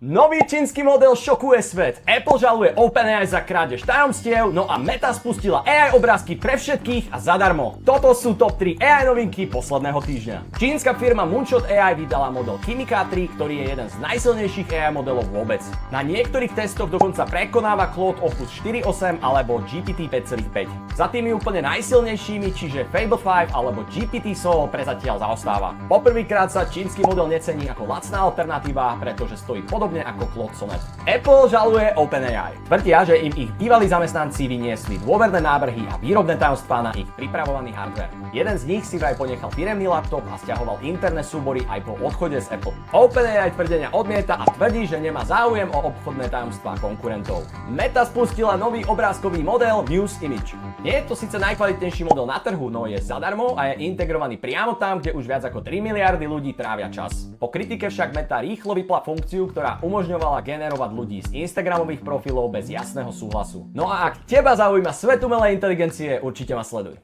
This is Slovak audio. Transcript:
Nový čínsky model šokuje svet, Apple žaluje OpenAI za krádež tajomstiev, no a Meta spustila AI obrázky pre všetkých a zadarmo. Toto sú top 3 AI novinky posledného týždňa. Čínska firma Moonshot AI vydala model Kimi K3, ktorý je jeden z najsilnejších AI modelov vôbec. Na niektorých testoch dokonca prekonáva Claude Opus 4.8 alebo GPT 5.5. Za tými úplne najsilnejšími, čiže Fable 5 alebo GPT Solo prezatiaľ zaostáva. Poprvýkrát sa čínsky model necení ako lacná alternatíva, pretože stojí podobne ako Claude Sonnet. Apple žaluje OpenAI. Tvrdia, že im ich bývalí zamestnanci vyniesli dôverné návrhy a výrobné tajomstvá na ich pripravovaný hardware. Jeden z nich si vraj ponechal firemný laptop a stiahoval interné súbory aj po odchode z Apple. OpenAI tvrdenia odmieta a tvrdí, že nemá záujem o obchodné tajomstvá konkurentov. Meta spustila nový obrázkový model Muse Image. Nie je to síce najkvalitnejší model na trhu, no je zadarmo a je integrovaný priamo tam, kde už viac ako 3 miliardy ľudí trávia čas. Po kritike však Meta rýchlo vypla funkciu, ktorá umožňovala generovať ľudí z Instagramových profilov bez jasného súhlasu. No a ak teba zaujíma svet umelej inteligencie, určite ma sleduj.